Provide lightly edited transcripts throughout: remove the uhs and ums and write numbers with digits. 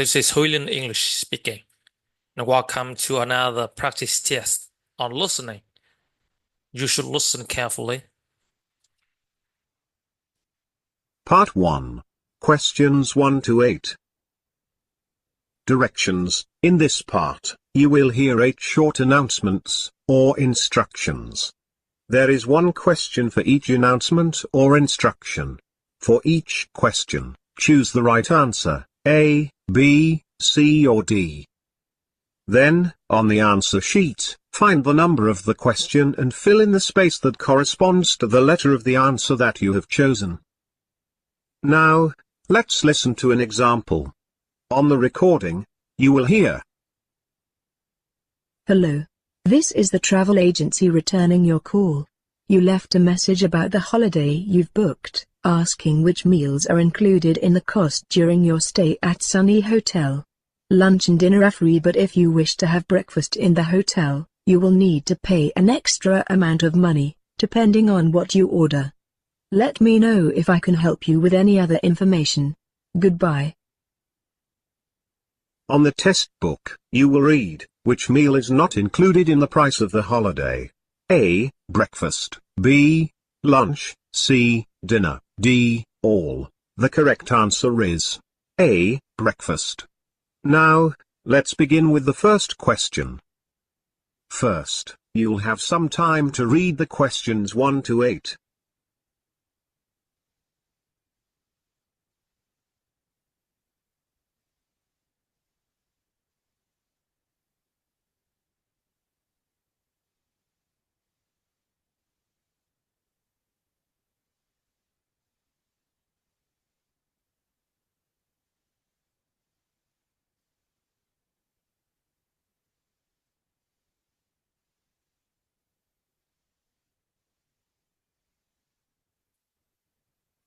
This is Huilin English speaking, and welcome to another practice test on listening. You should listen carefully. Part 1. Questions 1 to 8. Directions. In this part, you will hear 8 short announcements, or instructions. There is one question for each announcement or instruction. For each question, choose the right answer, A, B, C or D. Then, on the answer sheet, find the number of the question and fill in the space that corresponds to the letter of the answer that you have chosen. Now, let's listen to an example. On the recording, you will hear: Hello. This is the travel agency returning your call. You left a message about the holiday you've booked, asking which meals are included in the cost during your stay at Sunny Hotel. Lunch and dinner are free, but if you wish to have breakfast in the hotel, you will need to pay an extra amount of money, depending on what you order. Let me know if I can help you with any other information. Goodbye. On the test book, you will read, which meal is not included in the price of the holiday. A. Breakfast. B. Lunch. C. Dinner. D. All. The correct answer is A. Breakfast. Now, let's begin with the first question. First, you'll have some time to read the questions 1 to 8.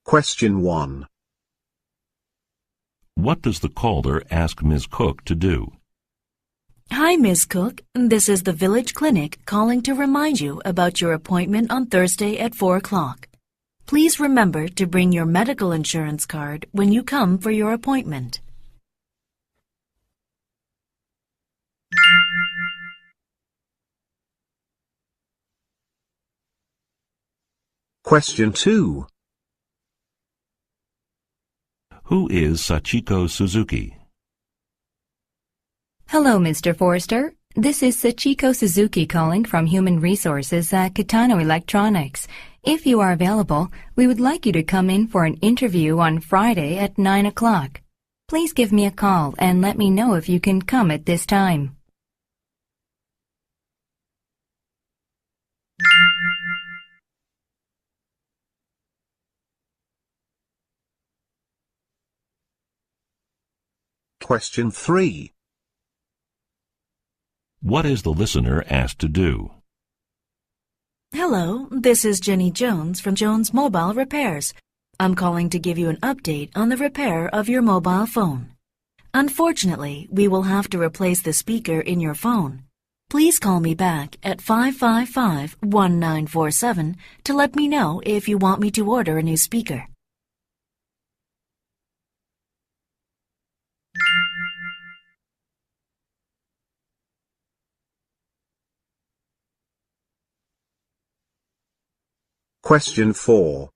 Question 1. What does the caller ask Ms. Cook to do? Hi, Ms. Cook. This is the Village Clinic calling to remind you about your appointment on Thursday at 4 o'clock. Please remember to bring your medical insurance card when you come for your appointment. Question 2. Who is Sachiko Suzuki? Hello, Mr. Forrester. This is Sachiko Suzuki calling from Human Resources at Kitano Electronics. If you are available, we would like you to come in for an interview on Friday at 9 o'clock. Please give me a call and let me know if you can come at this time. Question 3. What is the listener asked to do? Hello, this is Jenny Jones from Jones Mobile Repairs. I'm calling to give you an update on the repair of your mobile phone. Unfortunately, we will have to replace the speaker in your phone. Please call me back at 555-1947 to let me know if you want me to order a new speaker. Question 4.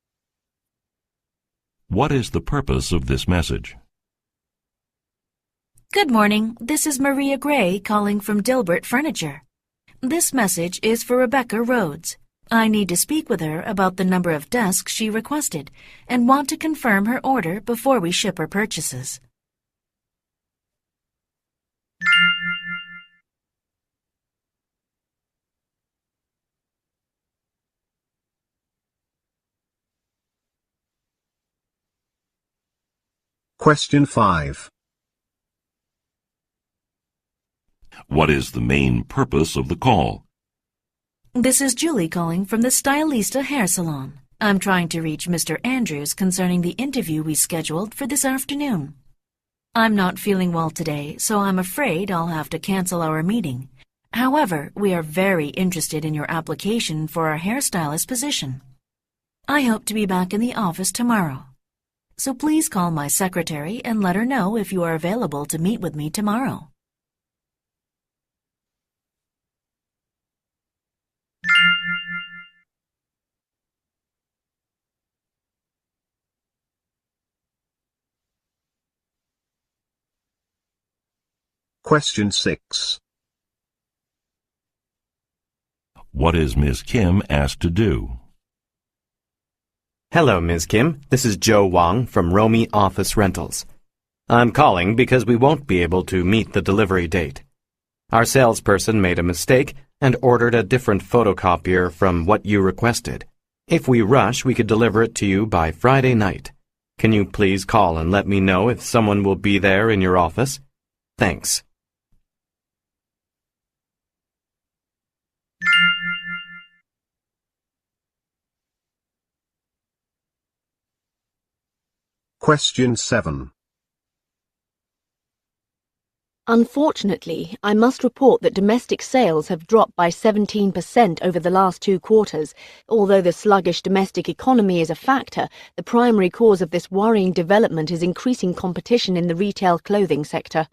What is the purpose of this message? Good morning. This is Maria Gray calling from Dilbert Furniture. This message is for Rebecca Rhodes. I need to speak with her about the number of desks she requested and want to confirm her order before we ship her purchases. Question 5. What is the main purpose of the call? This is Julie calling from the Stylista Hair Salon. I'm trying to reach Mr. Andrews concerning the interview we scheduled for this afternoon. I'm not feeling well today, so I'm afraid I'll have to cancel our meeting. However, we are very interested in your application for our hairstylist position. I hope to be back in the office tomorrow. so please call my secretary and let her know if you are available to meet with me tomorrow. Question 6. What is Ms. Kim asked to do? Hello, Ms. Kim. This is Joe Wong from Romy Office Rentals. I'm calling because we won't be able to meet the delivery date. Our salesperson made a mistake and ordered a different photocopier from what you requested. If we rush, we could deliver it to you by Friday night. Can you please call and let me know if someone will be there in your office? Thanks. Question 7. Unfortunately, I must report that domestic sales have dropped by 17% over the last 2 quarters. Although the sluggish domestic economy is a factor, the primary cause of this worrying development is increasing competition in the retail clothing sector.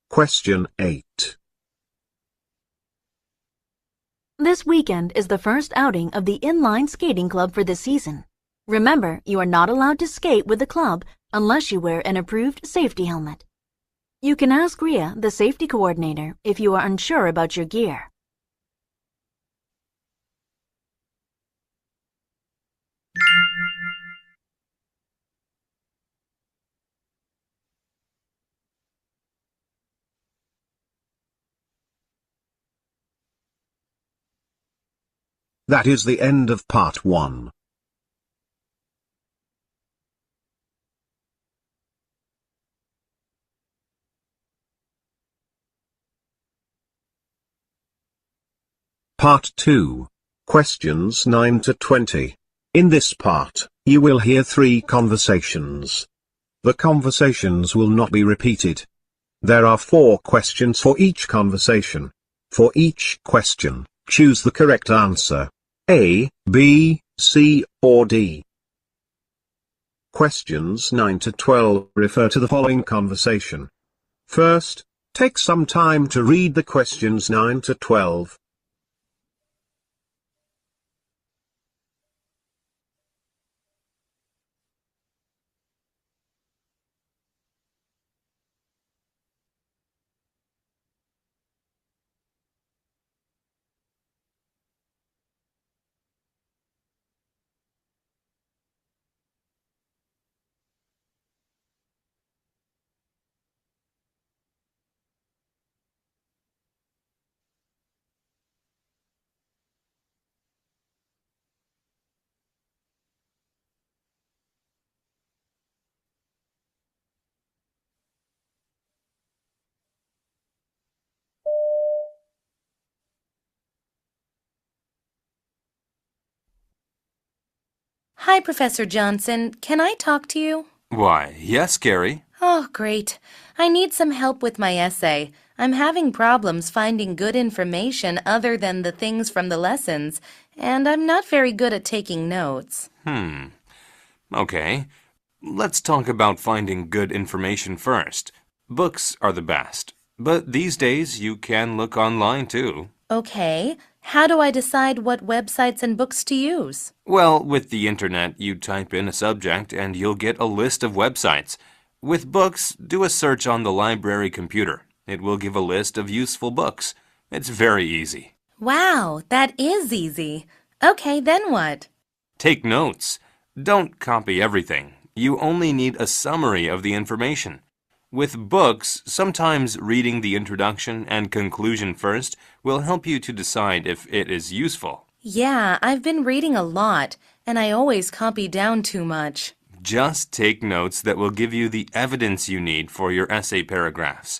Question 8. This weekend is the first outing of the inline skating club for the season. Remember, you are not allowed to skate with the club unless you wear an approved safety helmet. You can ask Ria, the safety coordinator, if you are unsure about your gear. That is the end of part 1. Part 2. Questions 9 to 20. In this part, you will hear 3 conversations. The conversations will not be repeated. There are 4 questions for each conversation. For each question, choose the correct answer. A, B, C, or D. Questions 9 to 12 refer to the following conversation. First, take some time to read the questions 9 to 12. Hi, Professor Johnson. Can I talk to you? Why, yes, Gary. Oh, great. I need some help with my essay. I'm having problems finding good information other than the things from the lessons, and I'm not very good at taking notes. Okay. Let's talk about finding good information first. Books are the best, but these days you can look online too. Okay. How do I decide what websites and books to use? Well, with the internet, you type in a subject and you'll get a list of websites. With books, do a search on the library computer. It will give a list of useful books. It's very easy. Wow, that is easy. Okay, then what? Take notes. Don't copy everything. You only need a summary of the information. With books, sometimes reading the introduction and conclusion first will help you to decide if it is useful. Yeah, I've been reading a lot, and I always copy down too much. Just take notes that will give you the evidence you need for your essay paragraphs.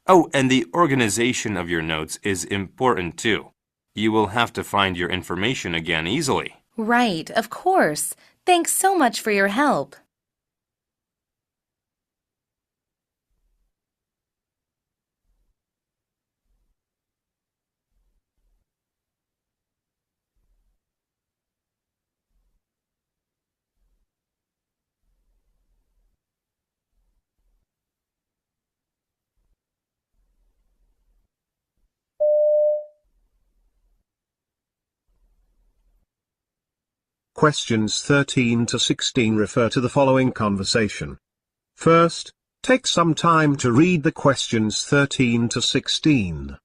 Oh, and the organization of your notes is important too. You will have to find your information again easily. Right, of course. Thanks so much for your help. Questions 13 to 16 refer to the following conversation. First, take some time to read the questions 13 to 16.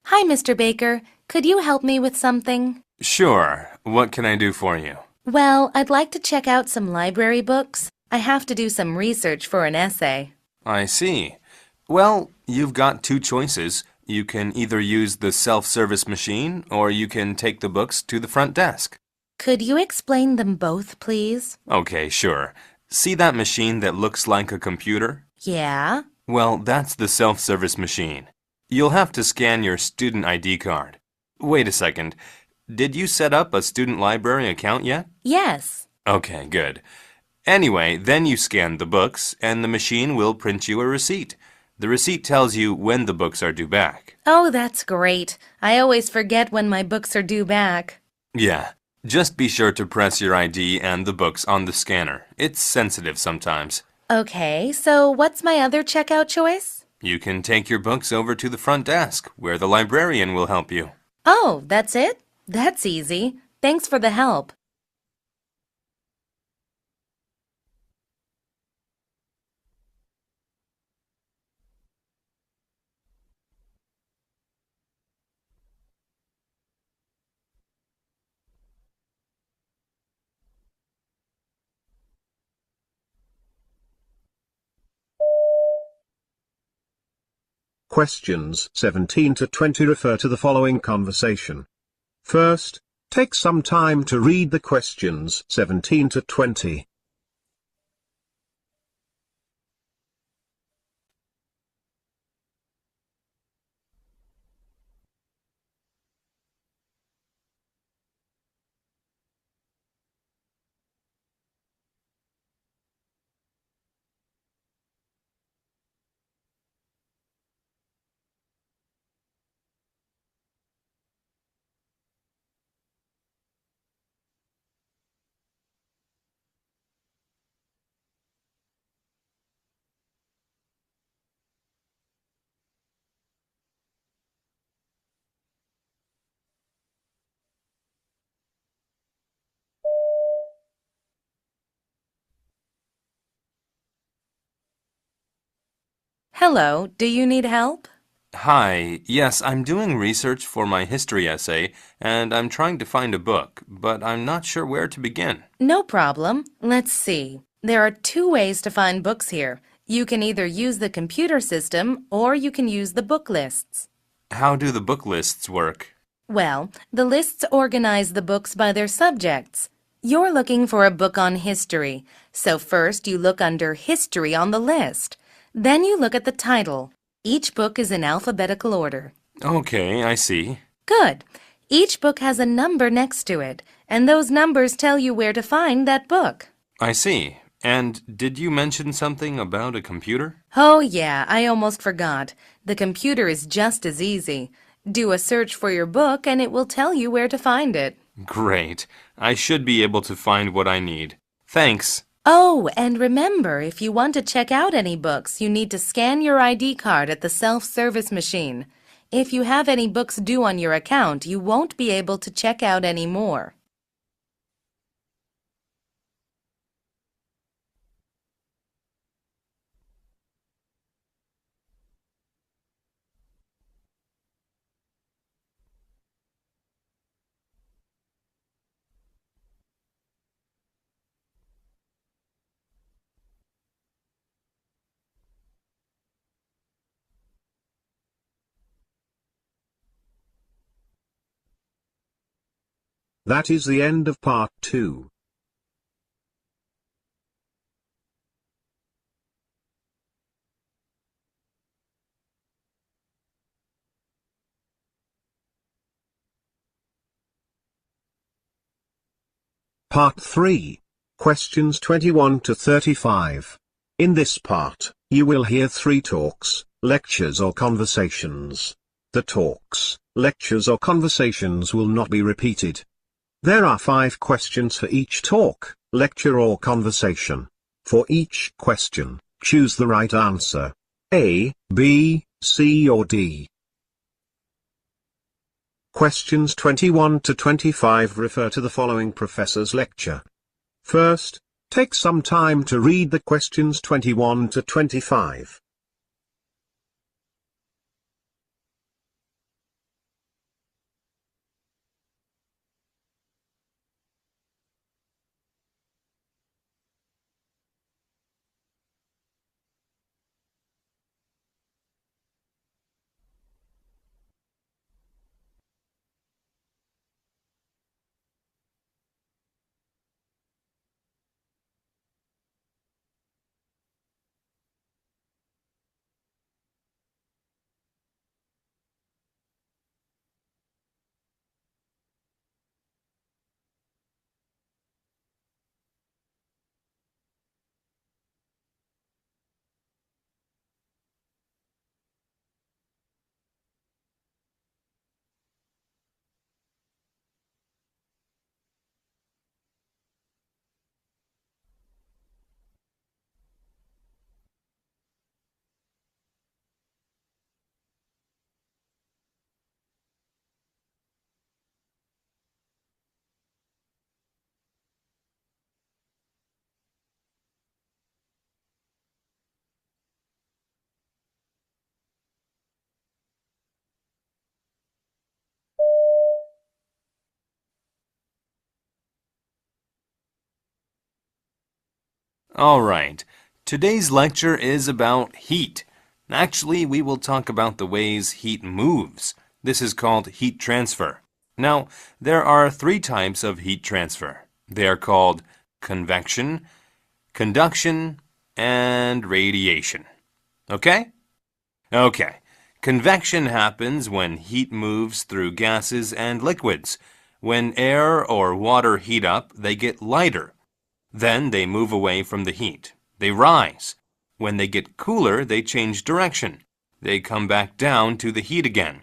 Hi, Mr. Baker. Could you help me with something? Sure. What can I do for you? Well, I'd like to check out some library books. I have to do some research for an essay. I see. Well, you've got two choices. You can either use the self-service machine, or you can take the books to the front desk. Could you explain them both, please? Okay, sure. See that machine that looks like a computer? Yeah? Well, that's the self-service machine. You'll have to scan your student ID card. Wait a second. Did you set up a student library account yet? Yes. Okay, good. Anyway, then you scan the books, and the machine will print you a receipt. The receipt tells you when the books are due back. Oh, that's great. I always forget when my books are due back. Yeah. Just be sure to press your ID and the books on the scanner. It's sensitive sometimes. Okay, so what's my other checkout choice? You can take your books over to the front desk, where the librarian will help you. Oh, that's it? That's easy. Thanks for the help. Questions 17 to 20 refer to the following conversation. First, take some time to read the questions 17 to 20. Hello, do you need help? Hi, yes, I'm doing research for my history essay, and I'm trying to find a book, but I'm not sure where to begin. No problem. Let's see. There are two ways to find books here. You can either use the computer system or you can use the book lists. How do the book lists work? Well, the lists organize the books by their subjects. You're looking for a book on history, so first you look under History on the list. Then you look at the title. Each book is in alphabetical order. Okay, I see. Good. Each book has a number next to it, and those numbers tell you where to find that book. I see. And did you mention something about a computer? Oh, yeah, I almost forgot. The computer is just as easy. Do a search for your book and it will tell you where to find it. Great. I should be able to find what I need. Thanks. Oh, and remember, if you want to check out any books, you need to scan your ID card at the self-service machine. If you have any books due on your account, you won't be able to check out any more. That is the end of part 2. Part 3. Questions 21 to 35. In this part, you will hear 3 talks, lectures or conversations. The talks, lectures or conversations will not be repeated. There are 5 questions for each talk, lecture or conversation. For each question, choose the right answer. A, B, C or D. Questions 21 to 25 refer to the following professor's lecture. First, take some time to read the questions 21 to 25. All right. Today's lecture is about heat. Actually, we will talk about the ways heat moves. This is called heat transfer. Now, there are 3 types of heat transfer. They are called convection, conduction, and radiation. Okay? Okay. Convection happens when heat moves through gases and liquids. When air or water heat up, they get lighter. Then they move away from the heat. They rise. When they get cooler, they change direction. They come back down to the heat again.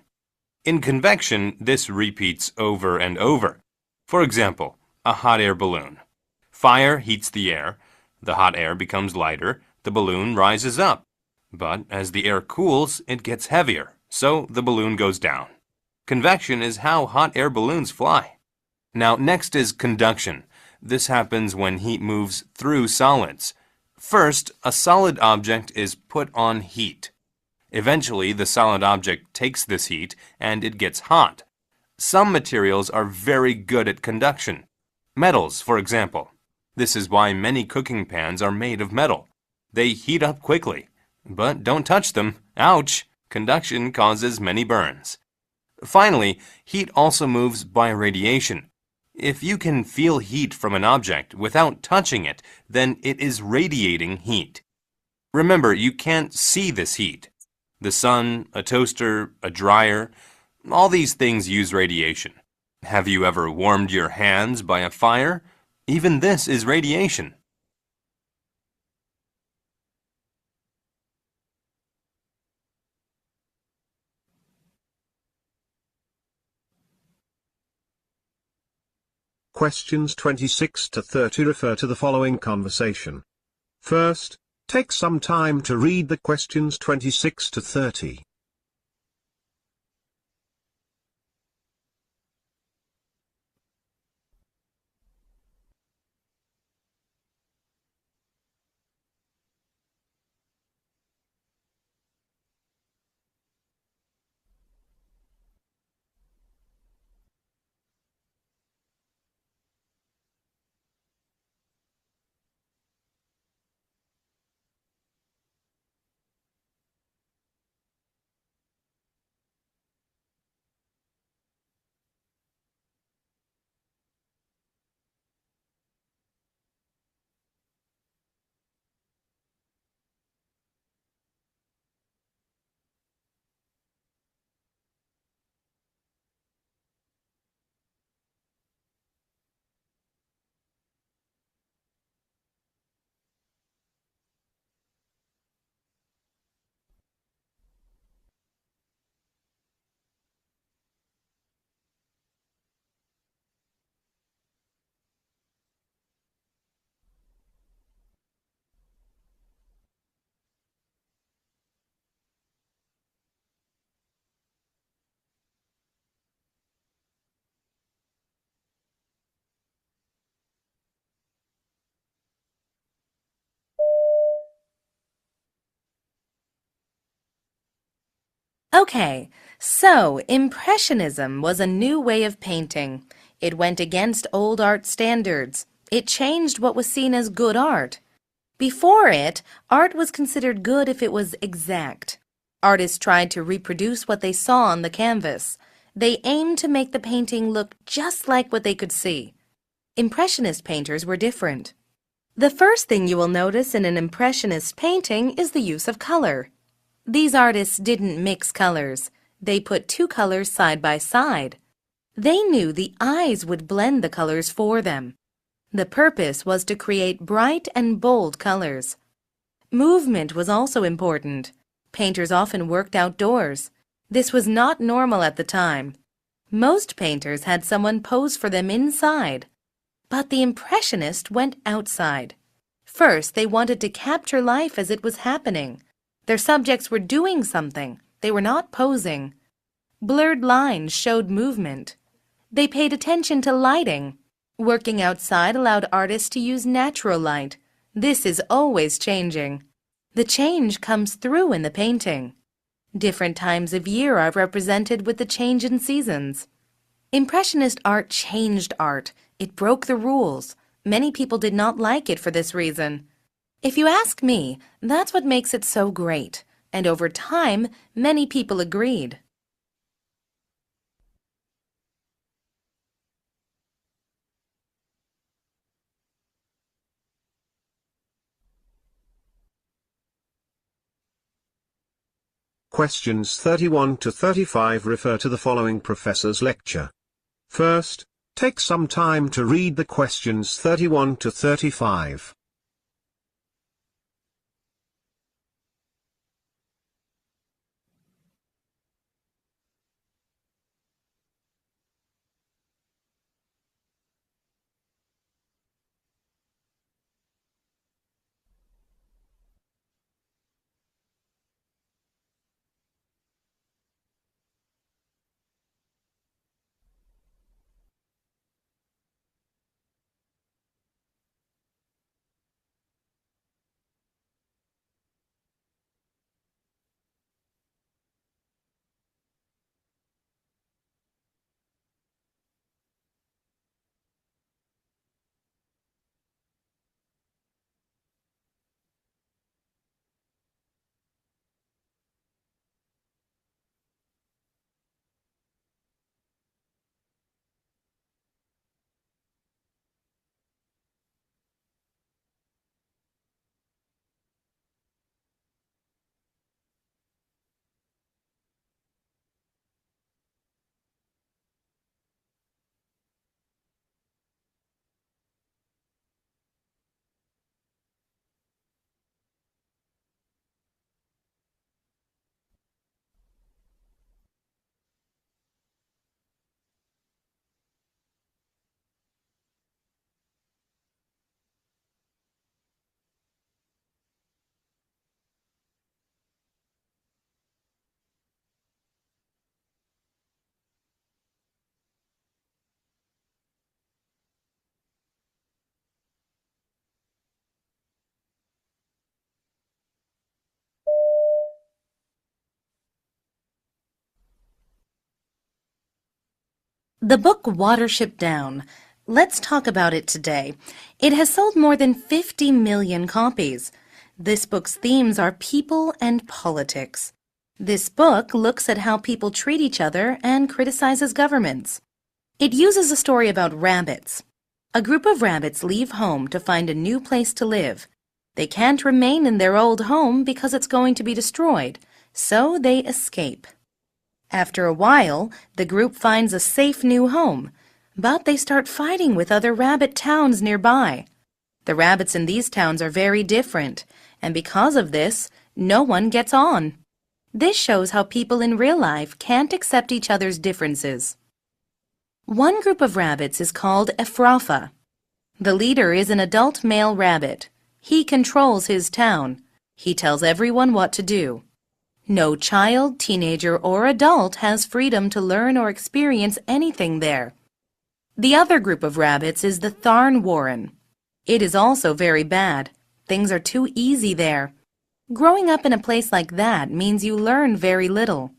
In convection, this repeats over and over. For example, a hot air balloon. Fire heats the air. The hot air becomes lighter. The balloon rises up. But as the air cools, it gets heavier, so the balloon goes down. Convection is how hot air balloons fly. Now, next is conduction. This happens when heat moves through solids. First, a solid object is put on heat. Eventually, the solid object takes this heat and it gets hot. Some materials are very good at conduction. Metals, for example. This is why many cooking pans are made of metal. They heat up quickly. But don't touch them. Ouch! Conduction causes many burns. Finally, heat also moves by radiation. If you can feel heat from an object without touching it, then it is radiating heat. Remember, you can't see this heat. The sun, a toaster, a dryer, all these things use radiation. Have you ever warmed your hands by a fire? Even this is radiation. Questions 26 to 30 refer to the following conversation. First, take some time to read the questions 26 to 30. Okay, so Impressionism was a new way of painting. It went against old art standards. It changed what was seen as good art. Before it, art was considered good if it was exact. Artists tried to reproduce what they saw on the canvas. They aimed to make the painting look just like what they could see. Impressionist painters were different. The first thing you will notice in an Impressionist painting is the use of color. These artists didn't mix colors. They put two colors side by side. They knew the eyes would blend the colors for them. The purpose was to create bright and bold colors. Movement was also important. Painters often worked outdoors. This was not normal at the time. Most painters had someone pose for them inside. But the Impressionists went outside. First, they wanted to capture life as it was happening. Their subjects were doing something. They were not posing. Blurred lines showed movement. They paid attention to lighting. Working outside allowed artists to use natural light. This is always changing. The change comes through in the painting. Different times of year are represented with the change in seasons. Impressionist art changed art. It broke the rules. Many people did not like it for this reason. If you ask me, that's what makes it so great. And over time, many people agreed. Questions 31 to 35 refer to the following professor's lecture. First, take some time to read the questions 31 to 35. The book Watership Down. Let's talk about it today. It has sold more than 50 million copies. This book's themes are people and politics. This book looks at how people treat each other and criticizes governments. It uses a story about rabbits. A group of rabbits leave home to find a new place to live. They can't remain in their old home because it's going to be destroyed, so they escape. After a while, the group finds a safe new home, but they start fighting with other rabbit towns nearby. The rabbits in these towns are very different, and because of this, no one gets on. This shows how people in real life can't accept each other's differences. One group of rabbits is called Ephrafa. The leader is an adult male rabbit. He controls his town. He tells everyone what to do. No child, teenager, or adult has freedom to learn or experience anything there. The other group of rabbits is the Thorn Warren. It is also very bad. Things are too easy there. Growing up in a place like that means you learn very little.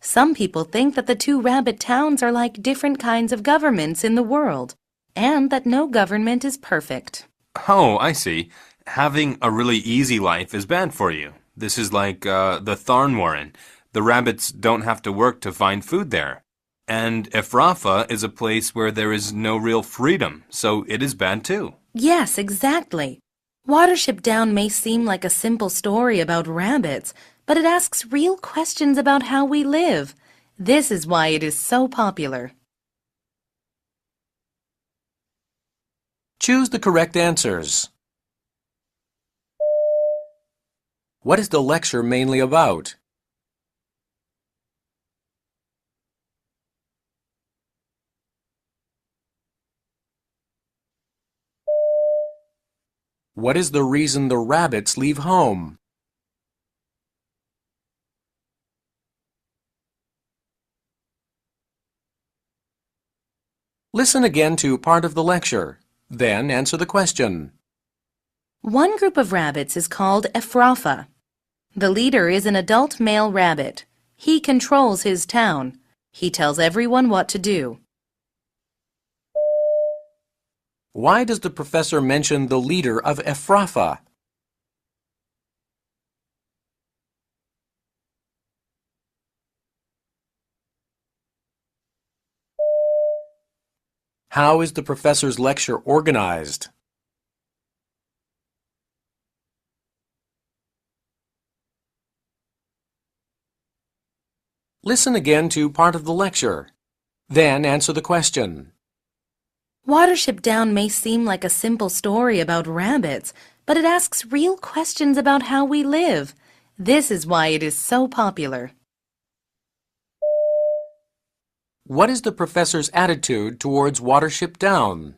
Some people think that the two rabbit towns are like different kinds of governments in the world, and that no government is perfect. Oh, I see. Having a really easy life is bad for you. This is like the Thorn Warren. The rabbits don't have to work to find food there. And Ephrafah is a place where there is no real freedom, so it is bad too. Yes, exactly. Watership Down may seem like a simple story about rabbits, but it asks real questions about how we live. This is why it is so popular. Choose the correct answers. What is the lecture mainly about? What is the reason the rabbits leave home? Listen again to part of the lecture, then answer the question. One group of rabbits is called Ephrafah. The leader is an adult male rabbit. He controls his town. He tells everyone what to do. Why does the professor mention the leader of Ephrafah? How is the professor's lecture organized? Listen again to part of the lecture. Then answer the question. Watership Down may seem like a simple story about rabbits, but it asks real questions about how we live. This is why it is so popular. What is the professor's attitude towards Watership Down?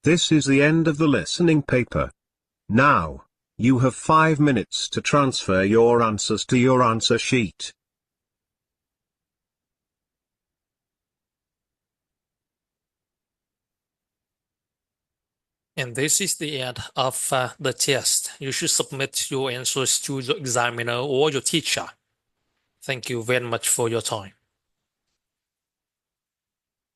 This is the end of the listening paper. Now, you have 5 minutes to transfer your answers to your answer sheet. And this is the end of the test. You should submit your answers to the examiner or your teacher. Thank you very much for your time.